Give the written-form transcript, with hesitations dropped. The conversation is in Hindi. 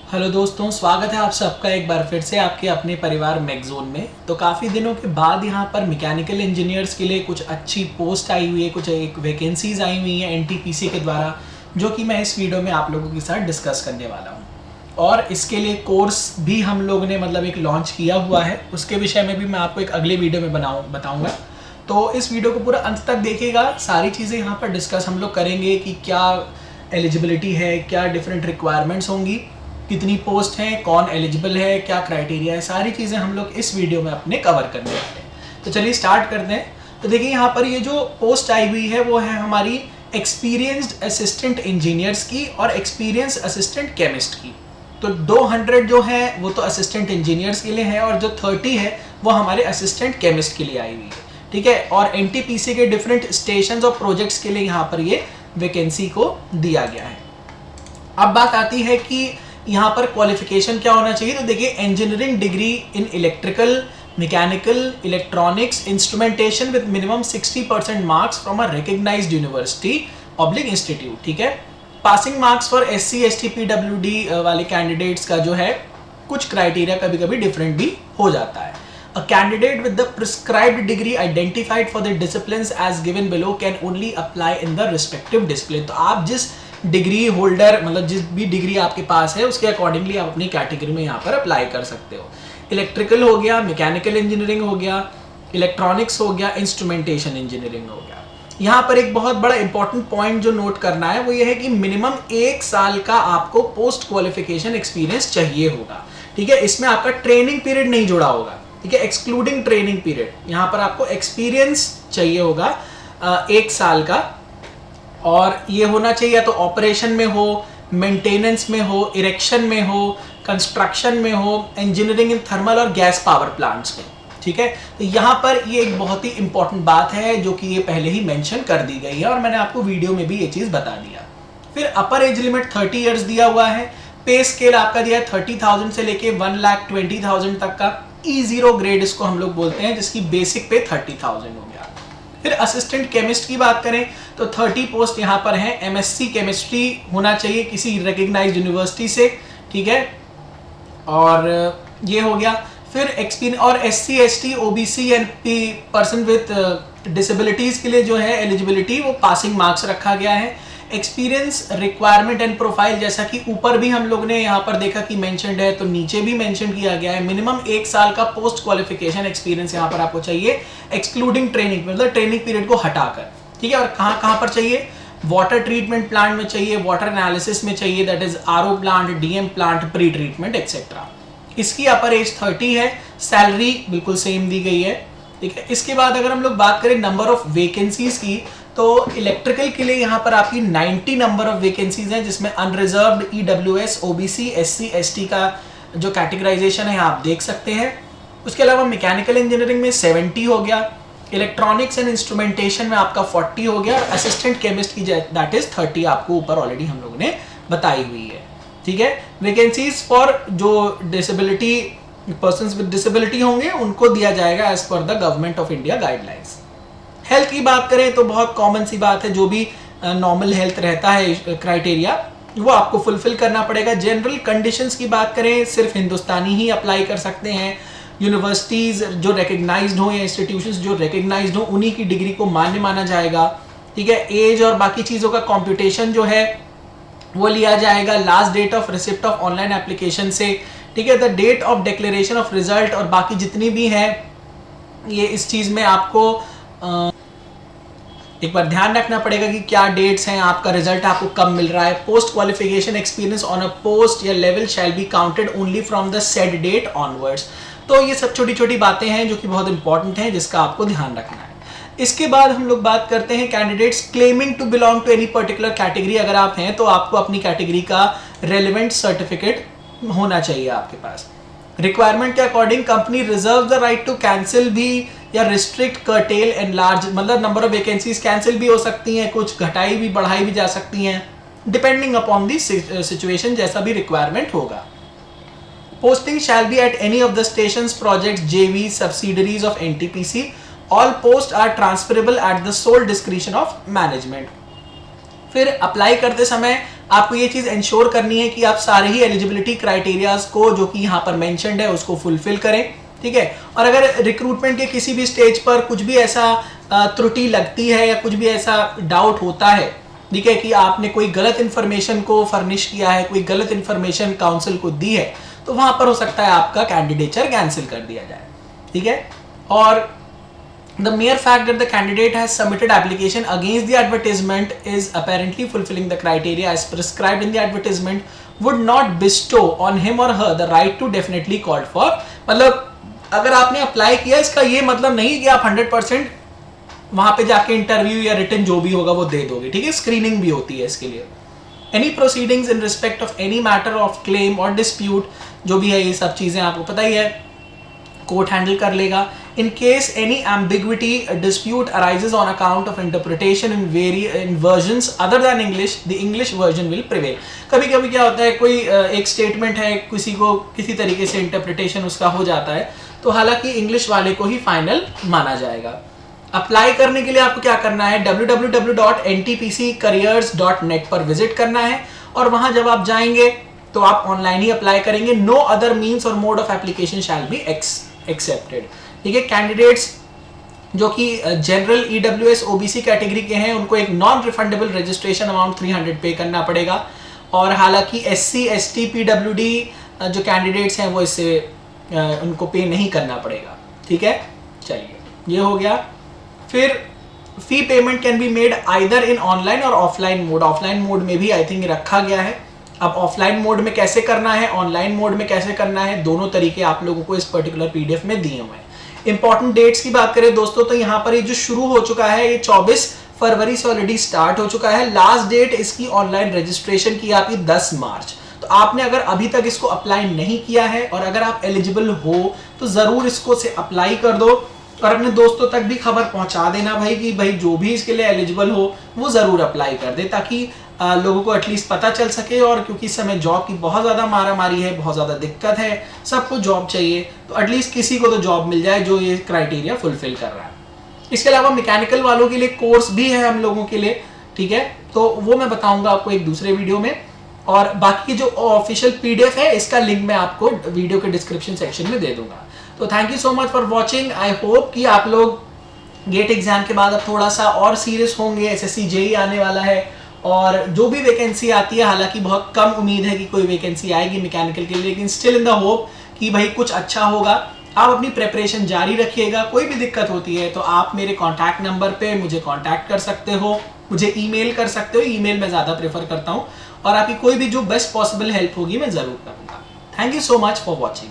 हेलो दोस्तों, स्वागत है आप सबका एक बार फिर से आपके अपने परिवार मैगज़ोन में। तो काफ़ी दिनों के बाद यहाँ पर मैकेनिकल इंजीनियर्स के लिए कुछ अच्छी पोस्ट आई हुई है, कुछ एक वैकेंसीज़ आई हुई हैं एनटीपीसी के द्वारा, जो कि मैं इस वीडियो में आप लोगों के साथ डिस्कस करने वाला हूँ। और इसके लिए कोर्स भी हम लोगों ने एक लॉन्च किया हुआ है, उसके विषय में भी मैं आपको एक अगले वीडियो में बताऊँगा। तो इस वीडियो को पूरा अंत तक देखिएगा, सारी चीज़ें यहाँ पर डिस्कस हम लोग करेंगे कि क्या एलिजिबिलिटी है, क्या डिफरेंट रिक्वायरमेंट्स होंगी, कितनी पोस्ट हैं, कौन एलिजिबल है, क्या क्राइटेरिया है, सारी चीज़ें हम लोग इस वीडियो में अपने कवर करने वाले हैं। तो चलिए स्टार्ट करते हैं। तो देखिए यहाँ पर ये जो पोस्ट आई हुई है वो है हमारी एक्सपीरियंस्ड असिस्टेंट इंजीनियर्स की और एक्सपीरियंस असिस्टेंट केमिस्ट की। तो 200 जो है वो तो असिस्टेंट इंजीनियर्स के लिए है और जो 30 है वो हमारे असिस्टेंट केमिस्ट के लिए आई हुई है, ठीक है। और एनटीपीसी के डिफरेंट स्टेशन और प्रोजेक्ट्स के लिए यहाँ पर ये वैकेंसी को दिया गया है। अब बात आती है कि यहाँ पर क्वालिफिकेशन क्या होना चाहिए। तो देखिए, engineering degree in electrical, mechanical, electronics, instrumentation with minimum 60% marks from a recognized university public institute, ठीक है। Passing marks for SC ST PWD वाले कैंडिडेट्स का जो है कुछ क्राइटेरिया कभी कभी डिफरेंट भी हो जाता है। A candidate with the prescribed degree identified for the disciplines as given below can only apply in the respective discipline। तो आप जिस डिग्री होल्डर जिस भी डिग्री आपके पास है उसके अकॉर्डिंगली आप अपनी कैटेगरी में यहाँ पर अप्लाई कर सकते हो। इलेक्ट्रिकल हो गया, मैकेनिकल इंजीनियरिंग हो गया, इलेक्ट्रॉनिक्स हो गया, इंस्ट्रूमेंटेशन इंजीनियरिंग हो गया। यहाँ पर एक बहुत बड़ा इंपॉर्टेंट पॉइंट जो नोट करना है वो ये है कि मिनिमम 1 साल का आपको पोस्ट क्वालिफिकेशन एक्सपीरियंस चाहिए होगा, ठीक है। इसमें आपका ट्रेनिंग पीरियड नहीं जुड़ा होगा, ठीक है। एक्सक्लूडिंग ट्रेनिंग पीरियड यहाँ पर आपको एक्सपीरियंस चाहिए होगा 1 साल का। और ये होना चाहिए या तो ऑपरेशन में हो, मेंटेनेंस में हो, इरेक्शन में हो, कंस्ट्रक्शन में हो, इंजीनियरिंग इन थर्मल और गैस पावर प्लांट्स में, ठीक है। तो यहाँ पर ये एक बहुत ही इंपॉर्टेंट बात है जो कि ये पहले ही मेंशन कर दी गई है और मैंने आपको वीडियो में भी ये चीज़ बता दिया। फिर अपर एज लिमिट 30 ईयर्स दिया हुआ है। पे स्केल आपका दिया है 30,000 से लेके 1,20,000 तक का। E0 ग्रेड इसको हम लोग बोलते हैं, जिसकी बेसिक पे 30,000 हो गया। फिर असिस्टेंट केमिस्ट की बात करें तो 30 पोस्ट यहाँ पर हैं। MSc केमिस्ट्री होना चाहिए किसी रिकग्नाइज्ड यूनिवर्सिटी से, ठीक है। और ये हो गया। फिर एक्सपीरियंस और SC ST OBC and person with disabilities के लिए जो है एलिजिबिलिटी वो पासिंग मार्क्स रखा गया है। एक्सपीरियंस रिक्वायरमेंट एंड प्रोफाइल जैसा कि ऊपर भी हम लोग ने यहाँ पर देखा कि मेंशनड है, तो नीचे भी मेंशन किया गया है। मिनिमम 1 साल का पोस्ट क्वालिफिकेशन एक्सपीरियंस यहाँ पर आपको चाहिए, एक्सक्लूडिंग ट्रेनिंग, मतलब ट्रेनिंग पीरियड को हटाकर, ठीक है। और कहाँ कहाँ पर चाहिए? वाटर ट्रीटमेंट प्लांट में चाहिए, वाटर एनालिसिस में चाहिए, that is RO plant, DM plant, pre treatment etcetera. इसकी अपर एज 30 है। सैलरी बिल्कुल सेम दी गई है, ठीक है। इसके बाद अगर हम लोग बात करें नंबर ऑफ वैकेंसीज की, तो इलेक्ट्रिकल के लिए यहाँ पर आपकी 90 नंबर ऑफ वैकेंसीज हैं, जिसमें unreserved EWS OBC SC ST का जो कैटेगराइजेशन है आप देख सकते हैं। उसके अलावा मैकेनिकल इंजीनियरिंग में 70 हो गया, इलेक्ट्रॉनिक्स एंड इंस्ट्रूमेंटेशन में आपका 40 हो गया, और असिस्टेंट केमिस्ट की दैट इज 30 आपको ऊपर ऑलरेडी हम लोगों ने बताई हुई है, ठीक है। वैकेंसीज फॉर जो डिसेबिलिटी पर्सन्स विद डिसेबिलिटी होंगे उनको दिया जाएगा as per the government of India guidelines. Health की बात करें तो बहुत कॉमन सी बात है, जो भी नॉर्मल हेल्थ रहता है क्राइटेरिया वो आपको फुलफिल करना पड़ेगा। जनरल कंडीशंस की बात करें, सिर्फ हिंदुस्तानी ही अप्लाई कर सकते हैं। यूनिवर्सिटीज़ जो रिकग्नाइज्ड हो या इंस्टीट्यूशंस जो रिकग्नाइज्ड हो उन्हीं की डिग्री को मान्य माना जाएगा, ठीक है। एज और बाकी चीज़ों का कॉम्पिटिशन जो है वो लिया जाएगा last date of receipt of online application से, ठीक है। The date of declaration of result और बाकी जितनी भी है ये इस चीज़ में आपको एक बार ध्यान रखना पड़ेगा कि क्या डेट्स हैं, आपका रिजल्ट आपको कब मिल रहा है। Post qualification experience on a post या level shall be counted only from the said date onwards. तो ये सब छोटी छोटी बातें हैं जो कि बहुत इंपॉर्टेंट हैं, जिसका आपको ध्यान रखना है। इसके बाद हम लोग बात करते हैं candidates claiming to belong to any particular category. अगर आप हैं तो आपको अपनी कैटेगरी का रेलिवेंट सर्टिफिकेट होना चाहिए आपके पास। रिक्वायरमेंट के according company reserve the right to cancel भी या रिस्ट्रिक्ट, कर्टेल, एनलार्ज, मतलब नंबर ऑफ वैकेंसीज कैंसिल भी हो सकती हैं, कुछ घटाई भी बढ़ाई भी जा सकती हैं, डिपेंडिंग अपॉन दी सिचुएशन, जैसा भी रिक्वायरमेंट होगा। Posting shall be at any of the stations, projects, JV, subsidiaries of NTPC। All post are transferable at the sole discretion of management. फिर अप्लाई करते समय आपको ये चीज़ इंश्योर करनी है कि आप सारे ही एलिजिबिलिटी क्राइटेरियाज को जो कि यहाँ पर मेंशन्ड है उसको फुलफिल करें, ठीक है। और अगर रिक्रूटमेंट के किसी भी स्टेज पर कुछ भी ऐसा त्रुटि लगती है या कुछ भी ऐसा डाउट होता है, ठीक है, कि आपने कोई गलत इंफॉर्मेशन को फर्निश किया है, कोई गलत इंफॉर्मेशन काउंसिल को दी है, तो वहां पर हो सकता है आपका कैंडिडेचर कैंसिल कर दिया जाए, ठीक है। और the mere fact that the candidate has submitted application against the advertisement is apparently fulfilling the criteria as prescribed in the advertisement would not bestow on him or her the right to definitely called for। मतलब अगर आपने अप्लाई किया, इसका ये मतलब नहीं कि आप 100% वहां पे जाके इंटरव्यू या रिटन जो भी होगा वो दे दोगे, ठीक है। स्क्रीनिंग भी होती है इसके लिए। Any proceedings in respect of any matter of claim और डिस्प्यूट, जो भी है ये सब चीजें आपको पता ही है, कोर्ट हैंडल कर लेगा। In case any ambiguity dispute arises on account of interpretation in versions other than English, the English version will prevail। कभी कभी क्या होता है, कोई एक स्टेटमेंट है, किसी को किसी तरीके से इंटरप्रिटेशन उसका हो जाता है, तो हालांकि इंग्लिश वाले को ही फाइनल माना जाएगा। अप्लाई करने के लिए आपको क्या करना है, www.ntpccareers.net पर विजिट करना है, और वहां जब आप जाएंगे तो आप ऑनलाइन ही अप्लाई करेंगे। नो अदर मीन्स और mode of application shall be accepted, ठीक है। कैंडिडेट्स जो कि जनरल ईडब्ल्यूएस ओबीसी कैटेगरी के हैं, उनको एक नॉन रिफंडेबल रजिस्ट्रेशन अमाउंट 300 पे करना पड़ेगा, और हालांकि एससी एसटी पीडब्ल्यूडी जो कैंडिडेट्स हैं वो इससे उनको पे नहीं करना पड़ेगा, ठीक है। चलिए ये हो गया। फिर fee payment can be made either in online और ऑफलाइन मोड। ऑफलाइन मोड में भी आई थिंक रखा गया है। अब ऑफलाइन मोड में कैसे करना है, ऑनलाइन मोड में कैसे करना है, दोनों तरीके आप लोगों को इस पर्टिकुलर पीडीएफ में दिए हुए हैं। इंपॉर्टेंट डेट्स की बात करें दोस्तों, तो यहाँ पर ये जो शुरू हो चुका है ये 24 फरवरी से ऑलरेडी स्टार्ट हो चुका है। लास्ट डेट इसकी ऑनलाइन रजिस्ट्रेशन की आपकी 10 मार्च। तो आपने अगर अभी तक इसको अप्लाई नहीं किया है और अगर आप एलिजिबल हो तो जरूर इसको से अप्लाई कर दो, और अपने दोस्तों तक भी खबर पहुंचा देना भाई कि भाई जो भी इसके लिए एलिजिबल हो वो जरूर अप्लाई कर दे, ताकि लोगों को एटलीस्ट पता चल सके। और क्योंकि इस समय जॉब की बहुत ज़्यादा मारामारी है, बहुत ज़्यादा दिक्कत है, सबको जॉब चाहिए, तो एटलीस्ट किसी को तो जॉब मिल जाए जो ये क्राइटेरिया फुलफिल कर रहा है। इसके अलावा मैकेनिकल वालों के लिए कोर्स भी है हम लोगों के लिए, ठीक है, तो वो मैं बताऊंगा आपको एक दूसरे वीडियो में। और बाकी जो ऑफिशियल पीडीएफ है इसका लिंक मैं आपको वीडियो के डिस्क्रिप्शन सेक्शन में दे दूंगा। तो thank you so much for watching. I hope कि आप लोग गेट एग्जाम के बाद अब थोड़ा सा और सीरियस होंगे। एसएससी जेई आने वाला है, और जो भी वैकेंसी आती है, हालांकि बहुत कम उम्मीद है कि कोई वैकेंसी आएगी मैकेनिकल के लिए, लेकिन स्टिल इन द होप कि भाई कुछ अच्छा होगा। आप अपनी प्रेपरेशन जारी रखिएगा। कोई भी दिक्कत होती है तो आप मेरे कॉन्टैक्ट नंबर पे मुझे कॉन्टैक्ट कर सकते हो, मुझे ईमेल कर सकते हो। ईमेल मैं ज़्यादा प्रेफर करता हूँ, और आपकी कोई भी जो बेस्ट पॉसिबल हेल्प होगी मैं ज़रूर करूँगा। Thank you so much for watching.